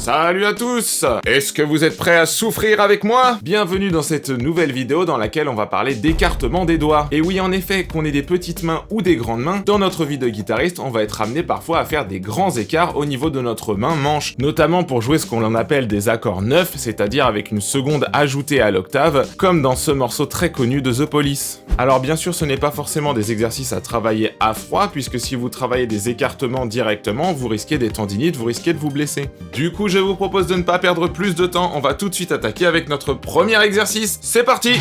Salut à tous! Est-ce que vous êtes prêts à souffrir avec moi? Bienvenue dans cette nouvelle vidéo dans laquelle on va parler d'écartement des doigts. Et oui, en effet, qu'on ait des petites mains ou des grandes mains, dans notre vie de guitariste, on va être amené parfois à faire des grands écarts au niveau de notre main manche, notamment pour jouer ce qu'on appelle des accords neufs, c'est-à-dire avec une seconde ajoutée à l'octave, comme dans ce morceau très connu de The Police. Alors bien sûr, ce n'est pas forcément des exercices à travailler à froid, puisque si vous travaillez des écartements directement, vous risquez des tendinites, vous risquez de vous blesser. Du coup, je vous propose de ne pas perdre plus de temps, on va tout de suite attaquer avec notre premier exercice. C'est parti!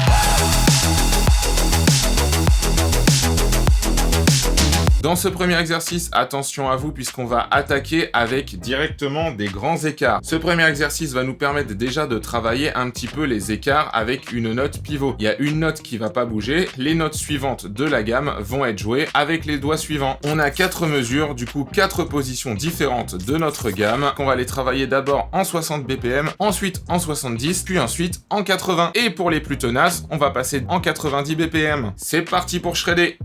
Dans ce premier exercice, attention à vous puisqu'on va attaquer avec directement des grands écarts. Ce premier exercice va nous permettre déjà de travailler un petit peu les écarts avec une note pivot. Il y a une note qui va pas bouger, les notes suivantes de la gamme vont être jouées avec les doigts suivants. On a 4 mesures, du coup 4 positions différentes de notre gamme, qu'on va les travailler d'abord en 60 BPM, ensuite en 70, puis ensuite en 80. Et pour les plus tenaces, on va passer en 90 BPM. C'est parti pour shredder!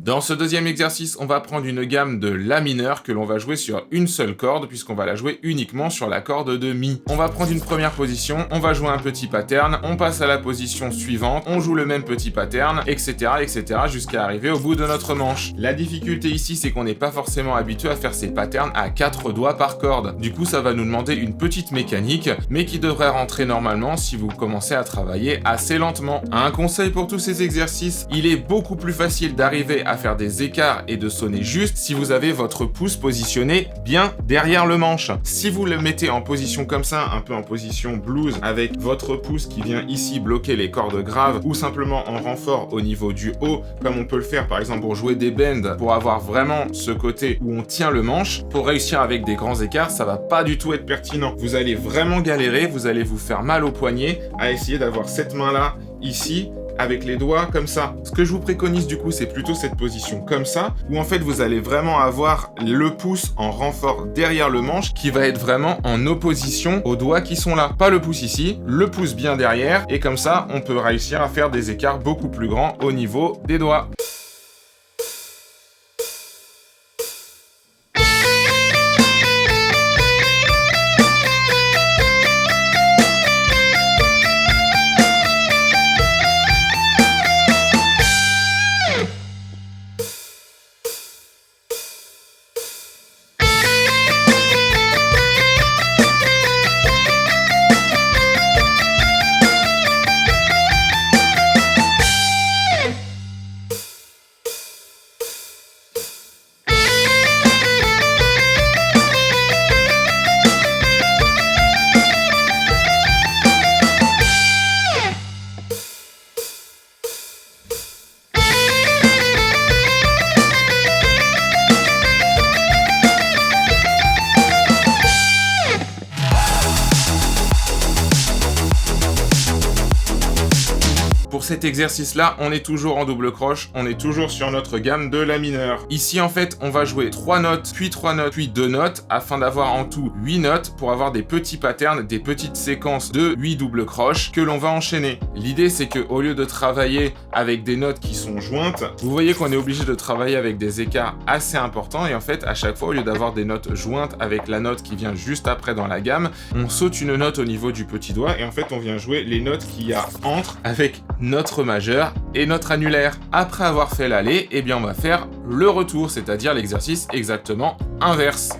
Dans ce deuxième exercice, on va prendre une gamme de La mineur que l'on va jouer sur une seule corde puisqu'on va la jouer uniquement sur la corde de Mi. On va prendre une première position, on va jouer un petit pattern, on passe à la position suivante, on joue le même petit pattern, etc. jusqu'à arriver au bout de notre manche. La difficulté ici, c'est qu'on n'est pas forcément habitué à faire ces patterns à 4 doigts par corde. Du coup, ça va nous demander une petite mécanique, mais qui devrait rentrer normalement si vous commencez à travailler assez lentement. Un conseil pour tous ces exercices, il est beaucoup plus facile d'arriver à faire des écarts et de sonner juste si vous avez votre pouce positionné bien derrière le manche. Si vous le mettez en position comme ça, un peu en position blues, avec votre pouce qui vient ici bloquer les cordes graves ou simplement en renfort au niveau du haut, comme on peut le faire par exemple pour jouer des bends, pour avoir vraiment ce côté où on tient le manche, pour réussir avec des grands écarts, ça va pas du tout être pertinent. Vous allez vraiment galérer, vous allez vous faire mal au poignet à essayer d'avoir cette main-là ici, avec les doigts comme ça. Ce que je vous préconise du coup, c'est plutôt cette position comme ça, où en fait vous allez vraiment avoir le pouce en renfort derrière le manche, qui va être vraiment en opposition aux doigts qui sont là. Pas le pouce ici, le pouce bien derrière, et comme ça, on peut réussir à faire des écarts beaucoup plus grands au niveau des doigts. Pour cet exercice-là, on est toujours en double croche, on est toujours sur notre gamme de La mineur. Ici, en fait, on va jouer 3 notes, puis 3 notes, puis 2 notes, afin d'avoir en tout 8 notes pour avoir des petits patterns, des petites séquences de 8 doubles croches que l'on va enchaîner. L'idée, c'est que au lieu de travailler avec des notes qui sont jointes, vous voyez qu'on est obligé de travailler avec des écarts assez importants, et en fait, à chaque fois, au lieu d'avoir des notes jointes avec la note qui vient juste après dans la gamme, on saute une note au niveau du petit doigt, et en fait, on vient jouer les notes qu'il y a entre avec notre majeur et notre annulaire. Après avoir fait l'aller, eh bien, on va faire le retour, c'est-à-dire l'exercice exactement inverse.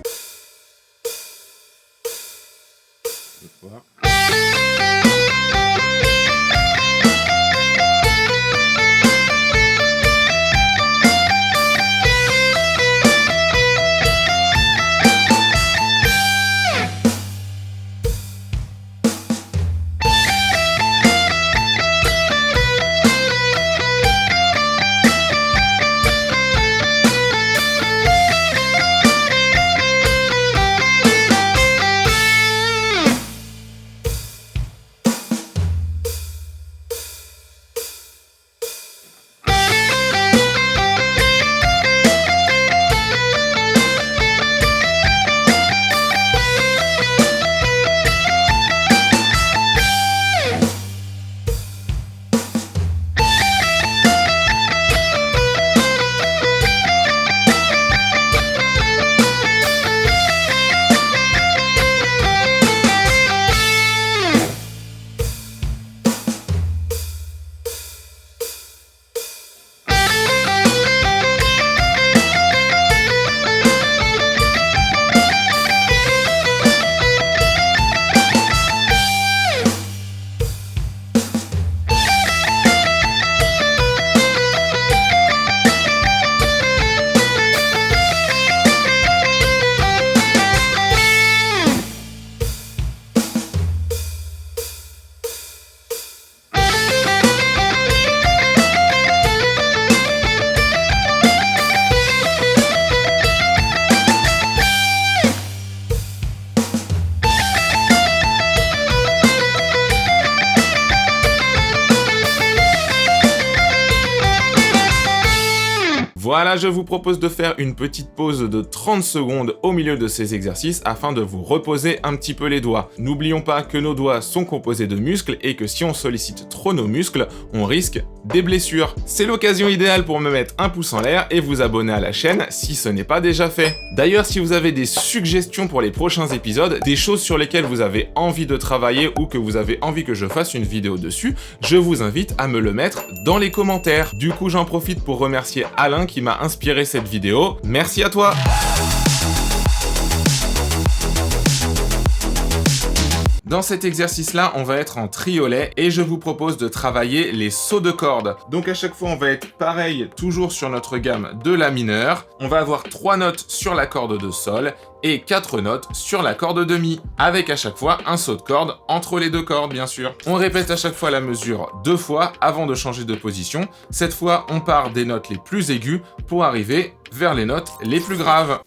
Voilà, je vous propose de faire une petite pause de 30 secondes au milieu de ces exercices afin de vous reposer un petit peu les doigts. N'oublions pas que nos doigts sont composés de muscles et que si on sollicite trop nos muscles, on risque des blessures. C'est l'occasion idéale pour me mettre un pouce en l'air et vous abonner à la chaîne si ce n'est pas déjà fait. D'ailleurs, si vous avez des suggestions pour les prochains épisodes, des choses sur lesquelles vous avez envie de travailler ou que vous avez envie que je fasse une vidéo dessus, je vous invite à me le mettre dans les commentaires. Du coup, j'en profite pour remercier Alain qui m'a inspiré cette vidéo. Merci à toi! Dans cet exercice-là, on va être en triolet et je vous propose de travailler les sauts de cordes. Donc à chaque fois, on va être pareil, toujours sur notre gamme de La mineur. On va avoir 3 notes sur la corde de sol et 4 notes sur la corde de mi, avec à chaque fois un saut de corde entre les deux cordes, bien sûr. On répète à chaque fois la mesure 2 fois avant de changer de position. Cette fois, on part des notes les plus aiguës pour arriver vers les notes les plus graves.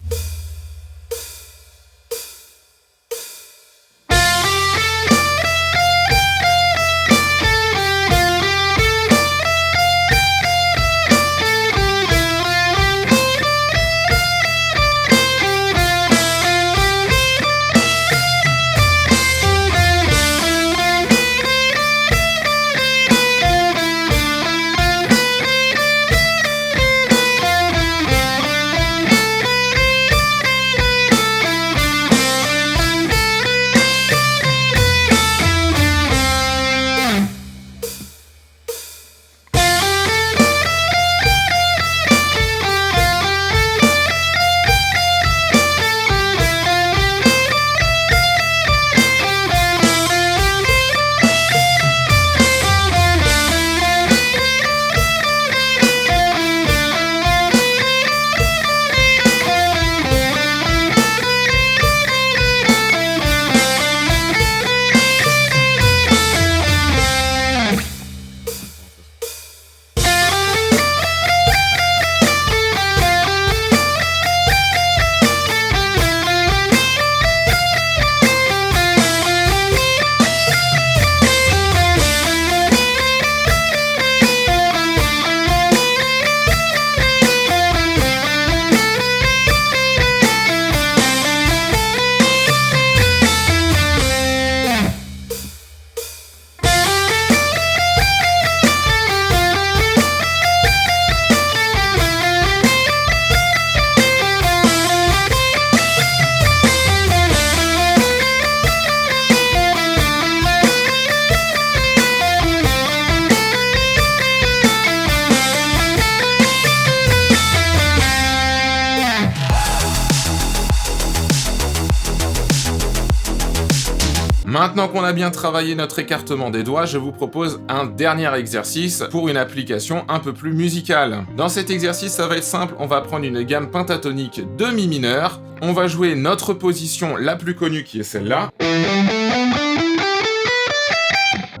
Maintenant qu'on a bien travaillé notre écartement des doigts, je vous propose un dernier exercice pour une application un peu plus musicale. Dans cet exercice, ça va être simple, on va prendre une gamme pentatonique de mi mineur, on va jouer notre position la plus connue qui est celle-là,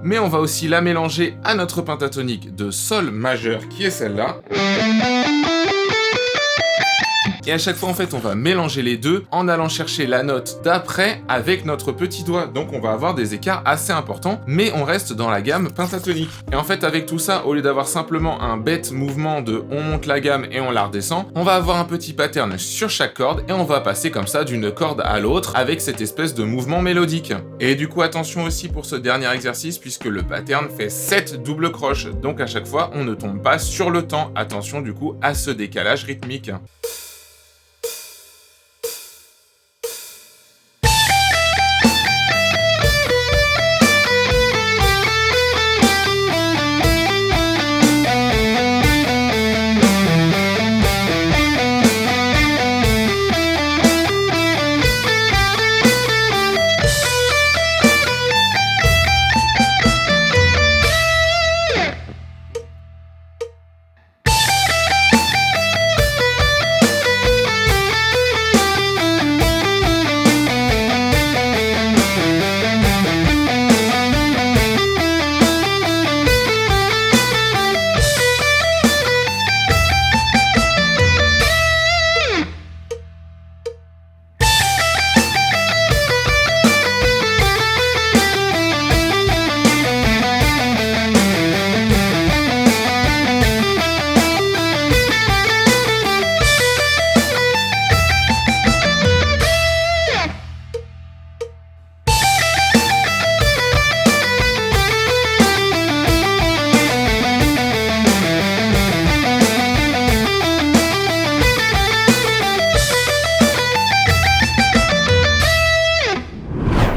mais on va aussi la mélanger à notre pentatonique de sol majeur qui est celle-là. Et à chaque fois, en fait, on va mélanger les deux en allant chercher la note d'après avec notre petit doigt. Donc, on va avoir des écarts assez importants, mais on reste dans la gamme pentatonique. Et en fait, avec tout ça, au lieu d'avoir simplement un bête mouvement de on monte la gamme et on la redescend, on va avoir un petit pattern sur chaque corde et on va passer comme ça d'une corde à l'autre avec cette espèce de mouvement mélodique. Et du coup, attention aussi pour ce dernier exercice puisque le pattern fait 7 doubles croches. Donc, à chaque fois, on ne tombe pas sur le temps. Attention du coup à ce décalage rythmique.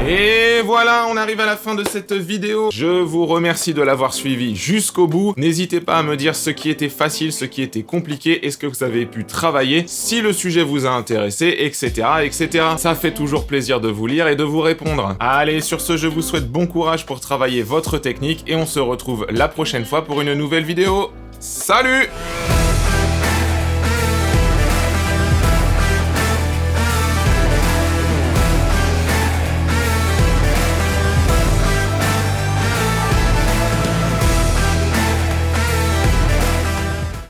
Et voilà, on arrive à la fin de cette vidéo. Je vous remercie de l'avoir suivi jusqu'au bout. N'hésitez pas à me dire ce qui était facile, ce qui était compliqué, est-ce que vous avez pu travailler, si le sujet vous a intéressé, etc., etc. Ça fait toujours plaisir de vous lire et de vous répondre. Allez, sur ce, je vous souhaite bon courage pour travailler votre technique et on se retrouve la prochaine fois pour une nouvelle vidéo. Salut!